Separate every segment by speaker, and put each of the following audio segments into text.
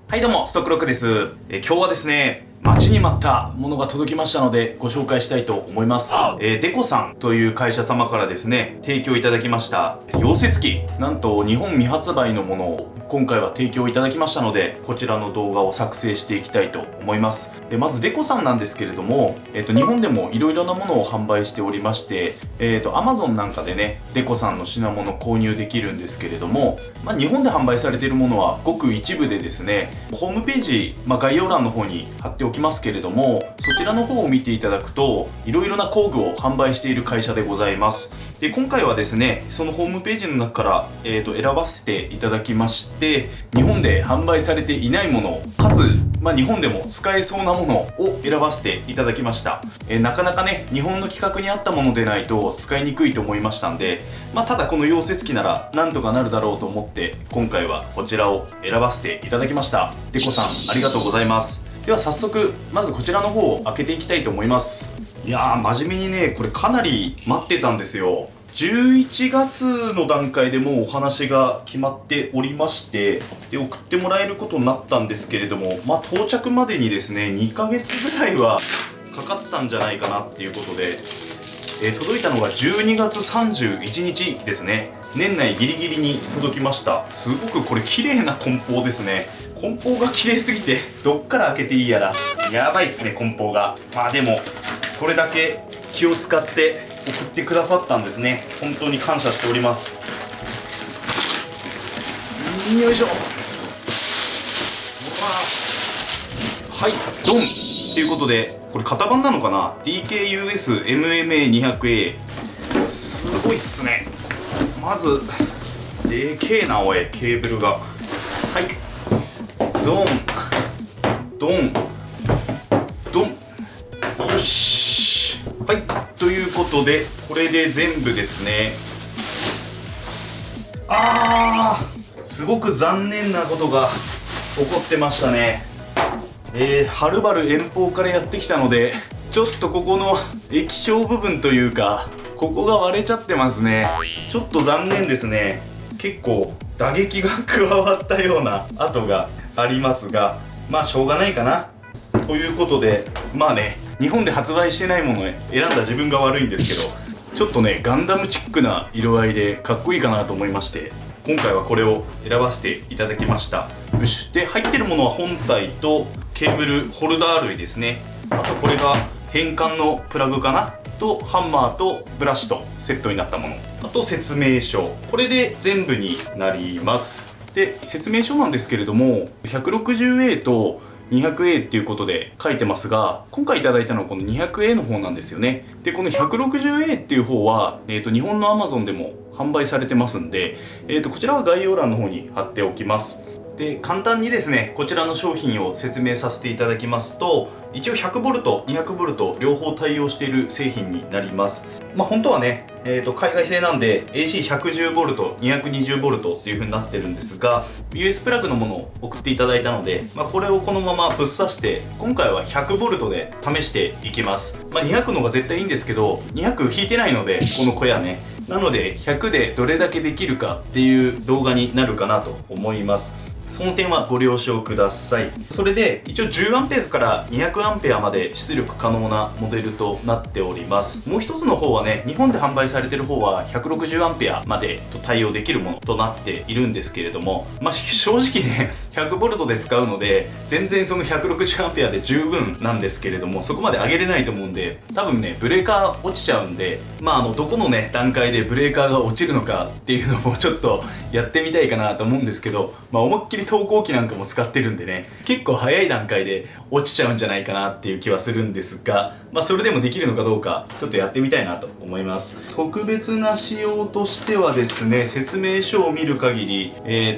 Speaker 1: はいどうも、ストックロックです。今日はですね、待ちに待ったものが届きましたのでご紹介したいと思います。デコさんという会社様からですね、提供いただきました溶接機、なんと日本未発売のものを今回は提供いただきましたので、こちらの動画を作成していきたいと思います。まずデコさんなんですけれども、日本でもいろいろなものを販売しておりまして、Amazon なんかでね、デコさんの品物購入できるんですけれども、日本で販売されているものはごく一部でですね、ホームページ、概要欄の方に貼っておきますけれども、そちらの方を見ていただくといろいろな工具を販売している会社でございます。で、今回はですね、そのホームページの中から、選ばせていただきまして、日本で販売されていないものかつ、日本でも使えそうなものを選ばせていただきました。なかなかね、日本の規格に合ったものでないと使いにくいと思いましたんで、ただこの溶接機ならなんとかなるだろうと思って今回はこちらを選ばせていただきました。デコさんありがとうございます。では早速まずこちらの方を開けていきたいと思います。いやー、真面目にね、これかなり待ってたんですよ。11月の段階でもうお話が決まっておりまして、で送ってもらえることになったんですけれども、到着までにですね2ヶ月ぐらいはかかったんじゃないかなっていうことで、届いたのが12月31日ですね。年内ギリギリに届きました。すごくこれ綺麗な梱包ですね。梱包が綺麗すぎてどっから開けていいやらやばいですね、梱包が。でもそれだけ気を使って送ってくださったんですね。本当に感謝しております。よいしょ。はい、ドンということで、これ型番なのかな、 DKUS MMA200A。 すごいっすね。まずでけえな、おい、ケーブルが。はい、ドンドンドン。よし、はい、ということでこれで全部ですね。すごく残念なことが起こってましたね。はるばる遠方からやってきたので、ちょっとここの液晶部分というか、ここが割れちゃってますね。ちょっと残念ですね。結構打撃が加わったような跡がありますが、しょうがないかなということで、日本で発売してないものを選んだ自分が悪いんですけど、ちょっとねガンダムチックな色合いでかっこいいかなと思いまして、今回はこれを選ばせていただきました。よし。で、入ってるものは本体とケーブルホルダー類ですね。あとこれが変換のプラグかなと、ハンマーとブラシとセットになったもの、あと説明書、これで全部になります。で、説明書なんですけれども 160A と200A っていうことで書いてますが、今回いただいたのはこの 200A の方なんですよね。で、この 160A っていう方は、日本の Amazon でも販売されてますんで、こちらは概要欄の方に貼っておきます。で、簡単にですねこちらの商品を説明させていただきますと、一応 100V、200V 両方対応している製品になります。本当はね、海外製なんで AC110V、220V っていう風になってるんですが、 US プラグのものを送っていただいたので、これをこのままぶっ刺して今回は 100V で試していきます。200のが絶対いいんですけど、200引いてないのでこの小屋ね、なので100でどれだけできるかっていう動画になるかなと思います。その点はご了承ください。それで一応 10A から 200A まで出力可能なモデルとなっております。もう一つの方はね、日本で販売されている方は 160A までと対応できるものとなっているんですけれども、正直ね 100V で使うので全然その 160A で十分なんですけれども、そこまで上げれないと思うんで、多分ねブレーカー落ちちゃうんで、どこのね段階でブレーカーが落ちるのかっていうのもちょっとやってみたいかなと思うんですけど、思いっきり投光器なんかも使ってるんでね、結構早い段階で落ちちゃうんじゃないかなっていう気はするんですが、それでもできるのかどうかちょっとやってみたいなと思います。特別な仕様としてはですね、説明書を見る限り、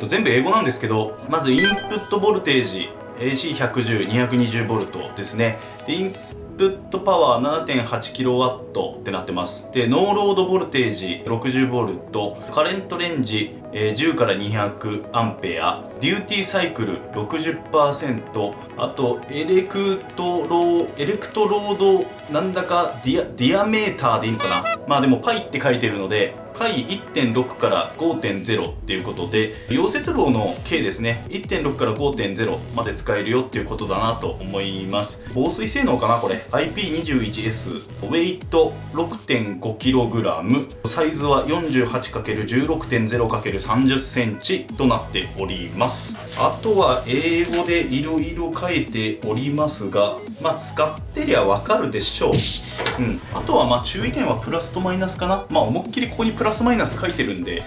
Speaker 1: 全部英語なんですけど、まずインプットボルテージ AC110、220V ですね。で、インプットパワー 7.8kW ってなってます。で、ノーロードボルテージ 60V、カレントレンジ10から 200A、デューティーサイクル 60%、あとエレクトロードなんだかディアメーターでいいのかな。でもパイって書いてるので解 1.6 から 5.0 っていうことで、溶接棒の径ですね、1.6 から 5.0 まで使えるよっていうことだなと思います。防水性能かなこれ。 IP21S、 ウェイト 6.5kg、 サイズは 48×16.0×30 センチとなっております。あとは英語でいろいろ書いておりますが、使ってりゃわかるでしょう。あとは注意点はプラスとマイナスかな。思いっきりここにプラスマイナス書いてるんで、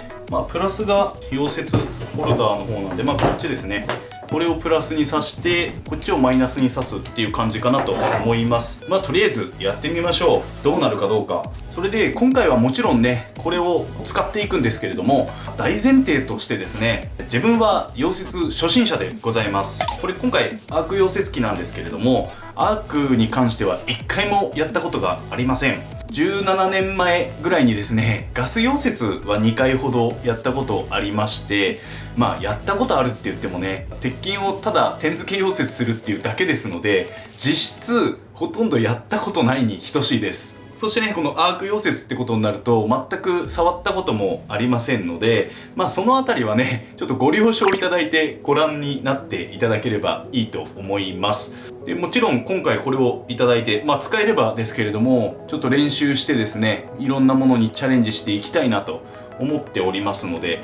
Speaker 1: プラスが溶接ホルダーの方なんで、こっちですね。これをプラスに挿してこっちをマイナスに挿すっていう感じかなと思います。とりあえずやってみましょう。どうなるかどうか。それで今回はもちろんねこれを使っていくんですけれども、大前提としてですね、自分は溶接初心者でございます。これ今回アーク溶接機なんですけれども、アークに関しては1回もやったことがありません。17年前ぐらいにですね、ガス溶接は2回ほどやったことありまして、やったことあるって言ってもね、鉄筋をただ点付け溶接するっていうだけですので、実質ほとんどやったことないに等しいです。そしてね、このアーク溶接ってことになると全く触ったこともありませんので、そのあたりはねちょっとご了承いただいてご覧になっていただければいいと思います。でもちろん今回これをいただいて、使えればですけれども、ちょっと練習してですね、いろんなものにチャレンジしていきたいなと思っておりますので、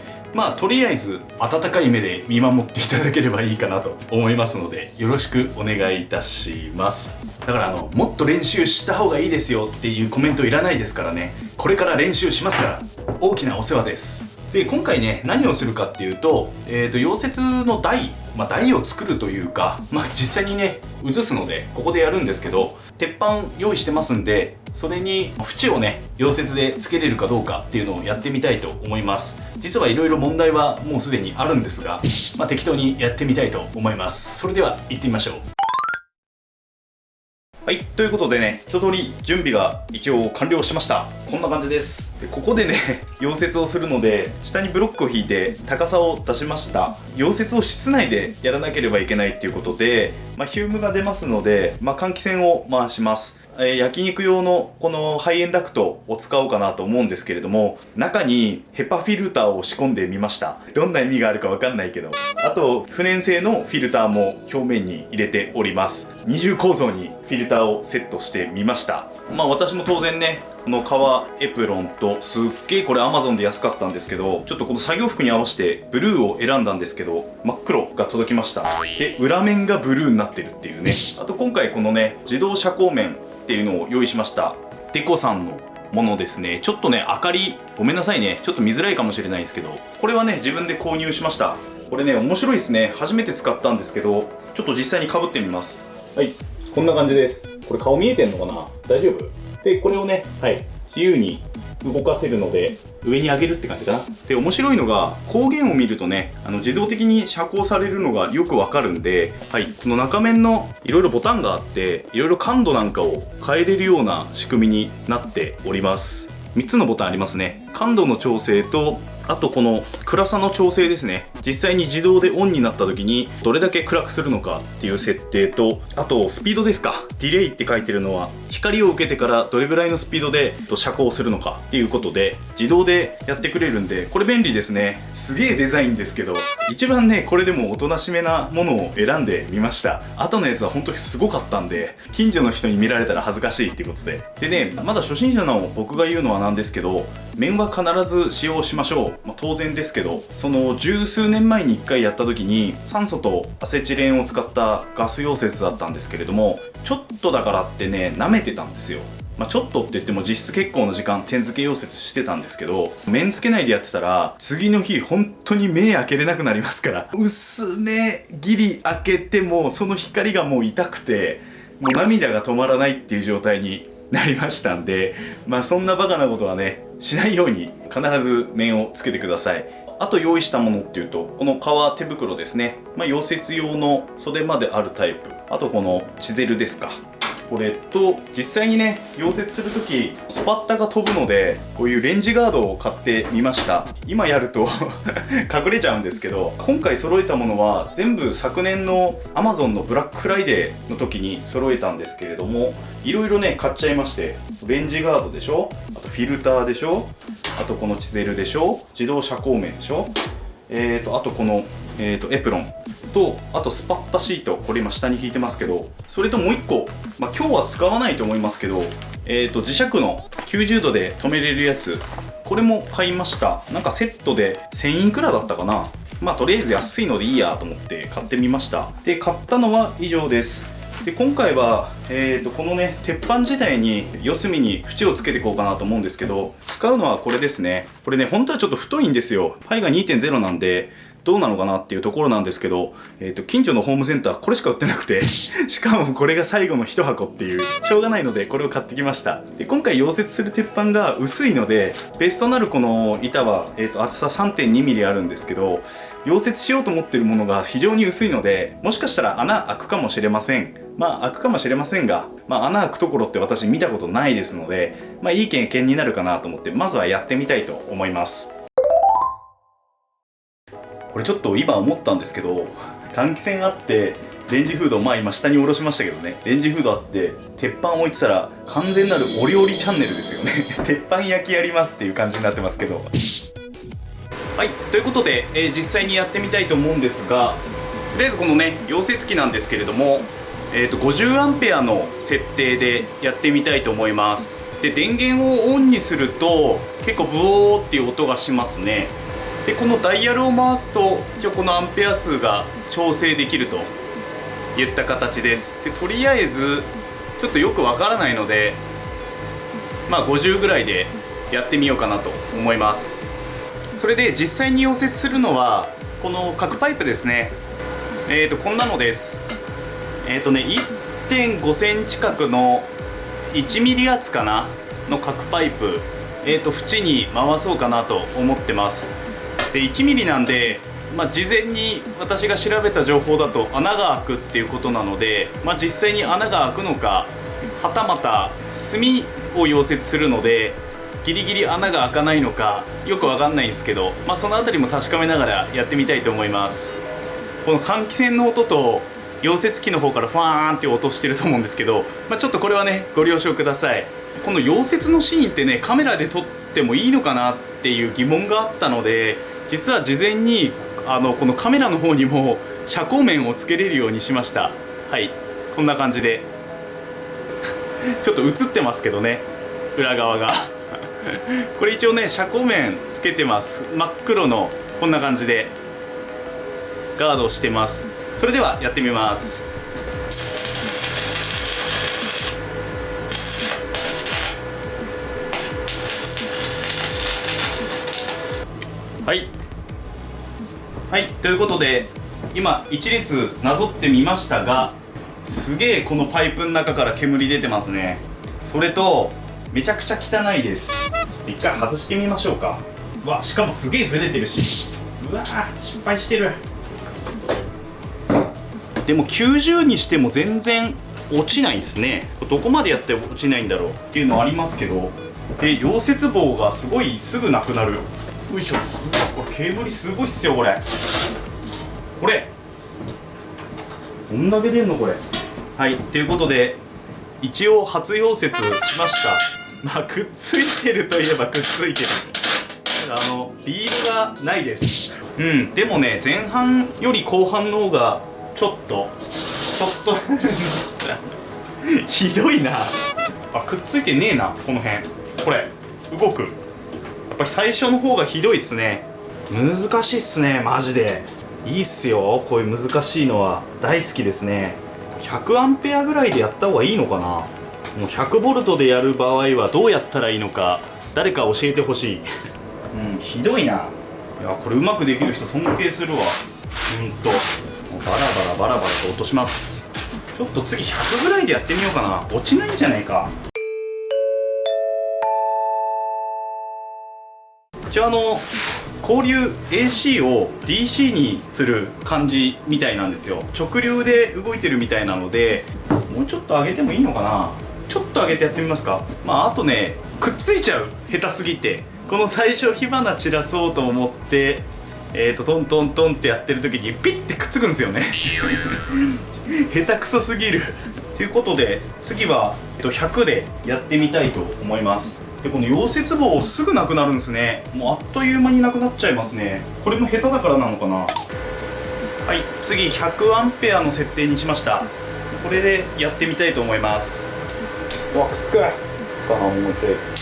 Speaker 1: とりあえず温かい目で見守っていただければいいかなと思いますので、よろしくお願いいたします。だからもっと練習した方がいいですよっていうコメントいらないですからね。これから練習しますから大きなお世話です。で今回ね何をするかっていうと、溶接の台、台を作るというか、実際にね移すのでここでやるんですけど、鉄板用意してますんで、それに縁をね溶接でつけれるかどうかっていうのをやってみたいと思います。実はいろいろ問題はもうすでにあるんですが、適当にやってみたいと思います。それでは行ってみましょう。はい、ということでね、一通り準備が一応完了しました。こんな感じです。でここでね溶接をするので、下にブロックを引いて高さを出しました。溶接を室内でやらなければいけないっていうことで、ヒュームが出ますので、換気扇を回します。焼肉用のこの排煙ダクトを使おうかなと思うんですけれども、中にヘパフィルターを仕込んでみました。どんな意味があるかわかんないけど、あと不燃性のフィルターも表面に入れております。二重構造にフィルターをセットしてみました。私も当然ね、この革エプロンと、すっげえこれ Amazon で安かったんですけど、ちょっとこの作業服に合わせてブルーを選んだんですけど、真っ黒が届きました。で裏面がブルーになってるっていうね。あと今回このね自動遮光面っていうのを用意しました。デコさんのものですね。ちょっとね明かりごめんなさいね、ちょっと見づらいかもしれないんですけど、これはね自分で購入しました。これね面白いですね。初めて使ったんですけど、ちょっと実際にかぶってみます。はい、こんな感じです。これ顔見えてんのかな、大丈夫で、これをね自由に動かせるので上に上げるって感じかな。で面白いのが光源を見るとね、自動的に遮光されるのがよくわかるんで、この中面のいろいろボタンがあって、いろいろ感度なんかを変えれるような仕組みになっております。3つのボタンありますね。感度の調整と、あとこの暗さの調整ですね。実際に自動でオンになった時にどれだけ暗くするのかっていう設定と、あとスピードですか。ディレイって書いてるのは光を受けてからどれぐらいのスピードで遮光するのかっていうことで自動でやってくれるんで、これ便利ですね。すげえデザインですけど、一番ねこれでもおとなしめなものを選んでみました。後のやつは本当にすごかったんで、近所の人に見られたら恥ずかしいっていうことで。でね、まだ初心者の僕が言うのはなんですけど、面は必ず使用しましょう。当然ですけど、その十数年前に1回やった時に酸素とアセチレンを使ったガス溶接だったんですけれども、ちょっとだからってね舐めてたんですよ。ちょっとって言っても実質結構な時間点付け溶接してたんですけど、面付けないでやってたら次の日本当に目開けれなくなりますから、薄めギリ開けてもその光がもう痛くて、もう涙が止まらないっていう状態になりましたんで、そんなバカなことはねしないように必ず面をつけてください。あと用意したものっていうと、この革手袋ですね。溶接用の袖まであるタイプ、あとこのチゼルですか。これと実際にね溶接するときスパッタが飛ぶのでこういうレンジガードを買ってみました。今やると隠れちゃうんですけど、今回揃えたものは全部昨年の Amazon のブラックフライデーの時に揃えたんですけれども、いろいろね買っちゃいまして、レンジガードでしょ、あとフィルターでしょ、あとこのチゼルでしょ、自動遮光面でしょ、あとこのエプロンと、あとスパッタシート、これ今下に引いてますけど、それともう1個、今日は使わないと思いますけど、磁石の90度で止めれるやつ、これも買いました。なんかセットで1000いくらだったかな。とりあえず安いのでいいやと思って買ってみました。で買ったのは以上です。で今回は、このね鉄板自体に四隅に縁をつけていこうかなと思うんですけど、使うのはこれですね。これね本当はちょっと太いんですよ。パイが 2.0 なんでどうなのかなっていうところなんですけど、近所のホームセンターこれしか売ってなくてしかもこれが最後の1箱っていう、しょうがないのでこれを買ってきました。で今回溶接する鉄板が薄いので、ベースとなるこの板は、厚さ 3.2mm あるんですけど、溶接しようと思ってるものが非常に薄いので、もしかしたら穴開くかもしれません。開くかもしれませんが、穴開くところって私見たことないですので、いい経験になるかなと思ってまずはやってみたいと思います。これちょっと今思ったんですけど、換気扇あってレンジフード、今下に下ろしましたけどね、レンジフードあって鉄板置いてたら完全なるお料理チャンネルですよね鉄板焼きやりますっていう感じになってますけど、はい、ということで、実際にやってみたいと思うんですが、とりあえずこのね溶接機なんですけれども、50A の設定でやってみたいと思います。で電源をオンにすると結構ブオーっていう音がしますね。でこのダイヤルを回すと一応このアンペア数が調整できるといった形です。でとりあえずちょっとよくわからないので、50ぐらいでやってみようかなと思います。それで実際に溶接するのはこの角パイプですね。こんなのです。1.5 センチ角の1ミリ厚かなの角パイプ、縁に回そうかなと思ってます。で1ミリなんで、事前に私が調べた情報だと穴が開くっていうことなので、実際に穴が開くのか、はたまた炭を溶接するのでギリギリ穴が開かないのかよくわかんないんですけど、そのあたりも確かめながらやってみたいと思います。この換気扇の音と溶接機の方からファーンって音してると思うんですけど、ちょっとこれはねご了承ください。この溶接のシーンってねカメラで撮ってもいいのかなっていう疑問があったので、実は事前にこのカメラの方にも遮光面をつけれるようにしました。はい、こんな感じでちょっと映ってますけどね、裏側がこれ一応ね遮光面つけてます。真っ黒のこんな感じでガードしてます。それではやってみます。はい、ということで今一列なぞってみましたが、すげえこのパイプの中から煙出てますね。それとめちゃくちゃ汚いです。ちょっと一回外してみましょうか。うわ、しかもすげえずれてるし、うわー失敗してる。でも90にしても全然落ちないですね。どこまでやって落ちないんだろうっていうのはありますけど、で溶接棒がすごいすぐなくなる。よいしょ。これ煙すごいっすよ。これどんだけ出んのこれ。はい、ということで一応初溶接しました。くっついてるといえばくっついてる。リードがないです。でもね前半より後半の方がちょっとひどいな。くっついてねえなこの辺。これ動く。やっぱり最初の方がひどいっすね。難しいっすねマジで。いいっすよ、こういう難しいのは大好きですね。100アンペアぐらいでやった方がいいのかな。もう100ボルトでやる場合はどうやったらいいのか誰か教えてほしいひどいな。いやこれうまくできる人尊敬するわ。バラバラと落とします。ちょっと次100ぐらいでやってみようかな。落ちないんじゃないか。一応交流 AC を DC にする感じみたいなんですよ。直流で動いてるみたいなので、もうちょっと上げてもいいのかな。ちょっと上げてやってみますか。あとね、くっついちゃう、下手すぎて。この最初火花散らそうと思ってトントントンってやってる時にピッてくっつくんですよね下手くそすぎるということで、次は、100でやってみたいと思います。で、この溶接棒すぐなくなるんですね。もうあっという間になくなっちゃいますね。これも下手だからなのかな。はい、次100アンペアの設定にしました。これでやってみたいと思います。うわ、くっつくかな、思って。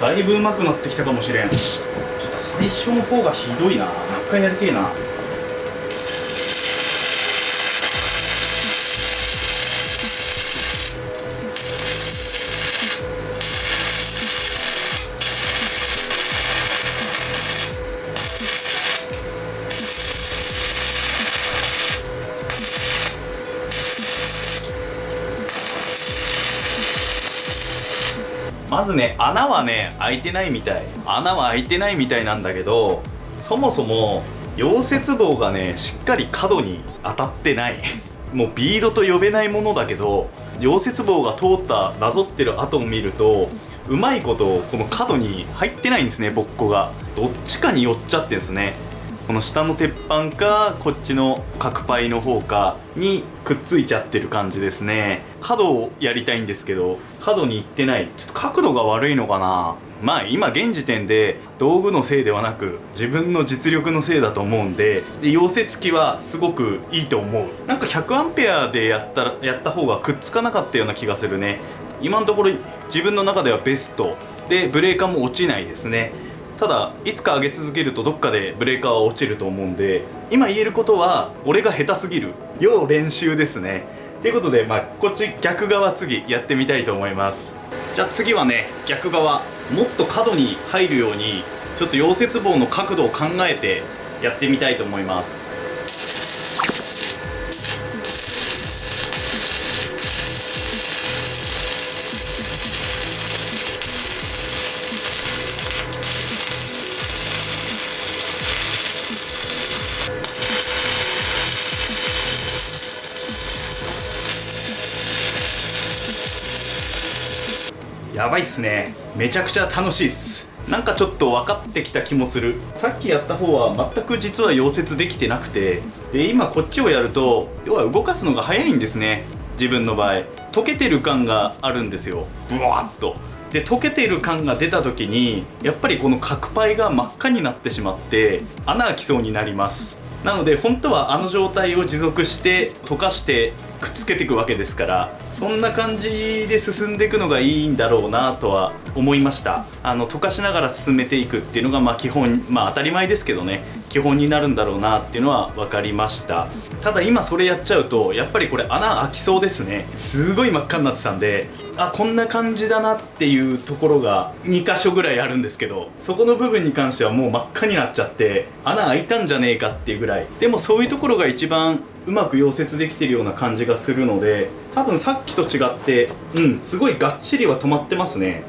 Speaker 1: だいぶ上手くなってきたかもしれん。ちょっと最初の方がひどいな。もう一回やりてえな。まずね、穴はね開いてないみたい。穴は開いてないみたいなんだけど、そもそも溶接棒がねしっかり角に当たってないもうビードと呼べないものだけど、溶接棒が通ったなぞってる跡を見るとうまいことこの角に入ってないんですね、ボッコが。どっちかに寄っちゃってんですね。この下の鉄板かこっちの角パイの方かにくっついちゃってる感じですね。角をやりたいんですけど角に行ってない。ちょっと角度が悪いのかな。今現時点で道具のせいではなく自分の実力のせいだと思うんで、溶接機はすごくいいと思う。なんか100アンペアでやった方がくっつかなかったような気がするね。今のところ自分の中ではベストで、ブレーカーも落ちないですね。ただいつか上げ続けるとどっかでブレーカーは落ちると思うんで、今言えることは俺が下手すぎる、要練習ですね。ということで、こっち逆側次やってみたいと思います。じゃあ次はね、逆側もっと角に入るようにちょっと溶接棒の角度を考えてやってみたいと思います。やばいっすね。めちゃくちゃ楽しいっす。なんかちょっと分かってきた気もする。さっきやった方は全く実は溶接できてなくて、で今こっちをやると要は動かすのが早いんですね。自分の場合溶けてる感があるんですよ、ブワーッと。で溶けてる感が出た時にやっぱりこの角パイが真っ赤になってしまって穴開きそうになります。なので本当はあの状態を持続して溶かしてくっつけていくわけですから、そんな感じで進んでいくのがいいんだろうなとは思いました。溶かしながら進めていくっていうのが基本、当たり前ですけどね、基本になるんだろうなっていうのは分かりました。ただ今それやっちゃうとやっぱりこれ穴開きそうですね。すごい真っ赤になってたんで、こんな感じだなっていうところが2箇所ぐらいあるんですけど、そこの部分に関してはもう真っ赤になっちゃって穴開いたんじゃねえかっていうぐらい。でもそういうところが一番うまく溶接できてるような感じがするので、多分さっきと違ってすごいがっちりは止まってますね。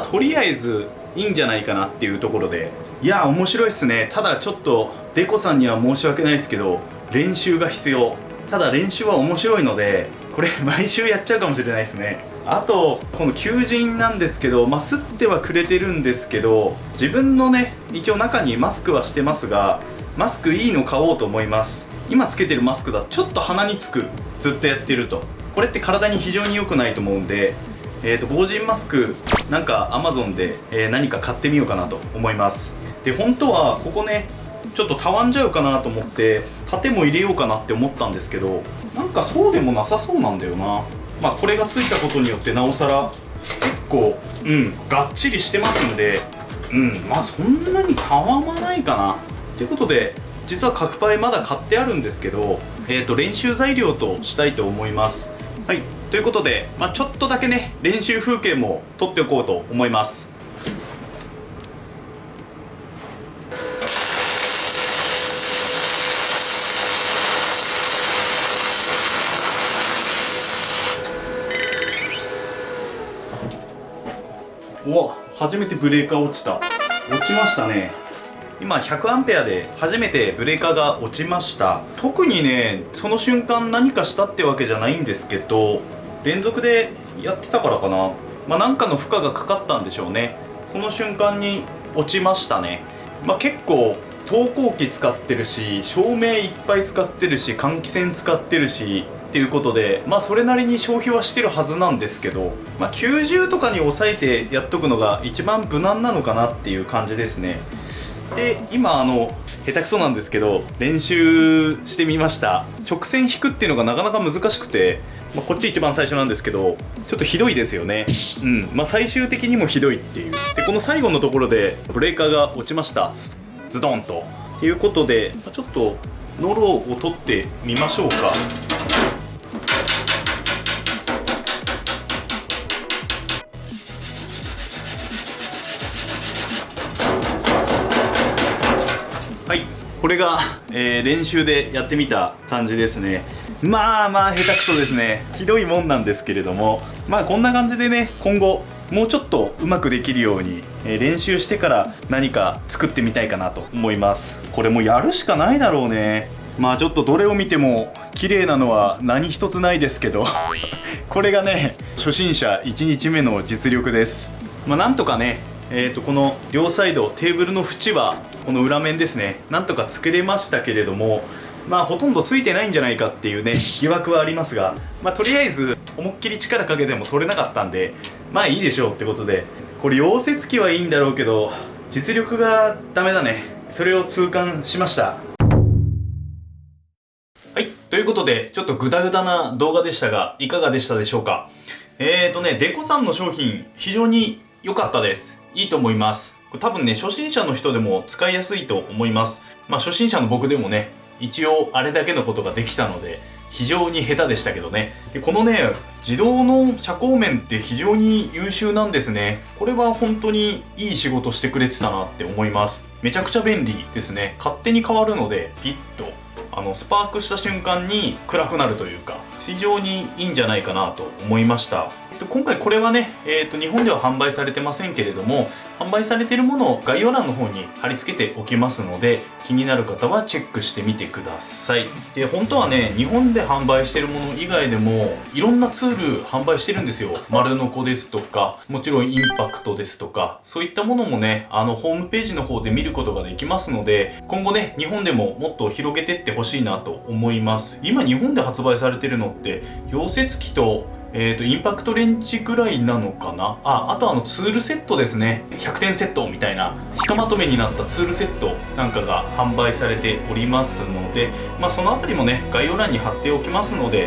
Speaker 1: とりあえずいいんじゃないかなっていうところで、いや面白いっすね。ただちょっとデコさんには申し訳ないですけど練習が必要。ただ練習は面白いのでこれ毎週やっちゃうかもしれないですね。あとこの求人なんですけど、吸ってはくれてるんですけど、自分のね一応中にマスクはしてますが、マスクいいの買おうと思います。今つけてるマスクだとちょっと鼻につく。ずっとやってるとこれって体に非常に良くないと思うんで、防塵マスクなんか Amazon で、何か買ってみようかなと思います。で本当はここねちょっとたわんじゃうかなと思って盾も入れようかなって思ったんですけど、なんかそうでもなさそうなんだよな。これがついたことによってなおさら結構がっちりしてますんで、そんなにたわまないかな。ということで、実は角パイまだ買ってあるんですけど、練習材料としたいと思います。はい、ということで、ちょっとだけね練習風景も撮っておこうと思います。初めてブレーカー落ちた。落ちましたね。今 100A で初めてブレーカーが落ちました。特にねその瞬間何かしたってわけじゃないんですけど、連続でやってたからかな、なんかの負荷がかかったんでしょうね。その瞬間に落ちましたね。結構投光器使ってるし、照明いっぱい使ってるし、換気扇使ってるしっていうことで、それなりに消費はしてるはずなんですけど、90とかに抑えてやっとくのが一番無難なのかなっていう感じですね。で、今下手くそなんですけど練習してみました。直線引くっていうのがなかなか難しくて、こっち一番最初なんですけどちょっとひどいですよね。最終的にもひどいっていう。でこの最後のところでブレーカーが落ちました。ズドンと。ということでちょっとノロを取ってみましょうか。はい、これが、練習でやってみた感じですね。下手くそですね。ひどいもんなんですけれども、こんな感じでね、今後もうちょっとうまくできるように、練習してから何か作ってみたいかなと思います。これもやるしかないだろうね。ちょっとどれを見ても綺麗なのは何一つないですけどこれがね初心者1日目の実力です。なんとかねこの両サイドテーブルの縁はこの裏面ですね、なんとか作れましたけれども、ほとんどついてないんじゃないかっていうね疑惑はありますが、とりあえず思いっきり力かけても取れなかったんでいいでしょうってことで、これ溶接機はいいんだろうけど実力がダメだね。それを痛感しました。はい、ということでちょっとグダグダな動画でしたがいかがでしたでしょうか。デコさんの商品非常に良かったです。いいと思います。これ多分ね初心者の人でも使いやすいと思います。初心者の僕でもね一応あれだけのことができたので非常に下手でしたけどね。でこのね自動の遮光面って非常に優秀なんですね。これは本当にいい仕事してくれてたなって思います。めちゃくちゃ便利ですね。勝手に変わるのでピッとスパークした瞬間に暗くなるというか非常にいいんじゃないかなと思いました。今回これはね、日本では販売されてませんけれども、販売されているものを概要欄の方に貼り付けておきますので、気になる方はチェックしてみてください。で本当はね日本で販売しているもの以外でもいろんなツール販売してるんですよ。丸ノコですとか、もちろんインパクトですとか、そういったものもねホームページの方で見ることができますので、今後ね日本でももっと広げてってほしいなと思います。今日本で発売されてるのって溶接機とインパクトレンチぐらいなのかな。あとツールセットですね。100点セットみたいなひとまとめになったツールセットなんかが販売されておりますので、そのあたりもね概要欄に貼っておきますので、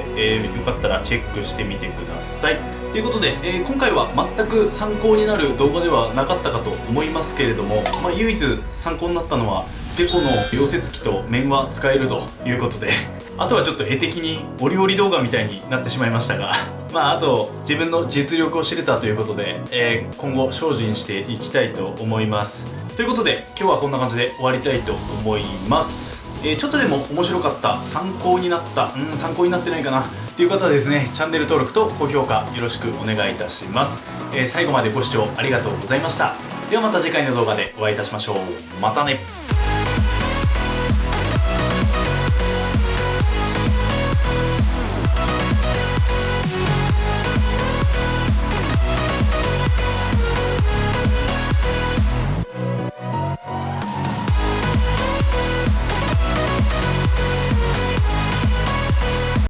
Speaker 1: よかったらチェックしてみてください。ということで、今回は全く参考になる動画ではなかったかと思いますけれども、唯一参考になったのはデコの溶接機と面は使えるということであとはちょっと絵的にお料理動画みたいになってしまいましたがあと自分の実力を知れたということで、今後精進していきたいと思います。ということで今日はこんな感じで終わりたいと思います。ちょっとでも面白かった、参考になった、参考になってないかなっていう方はですね、チャンネル登録と高評価よろしくお願いいたします。最後までご視聴ありがとうございました。ではまた次回の動画でお会いいたしましょう。またね。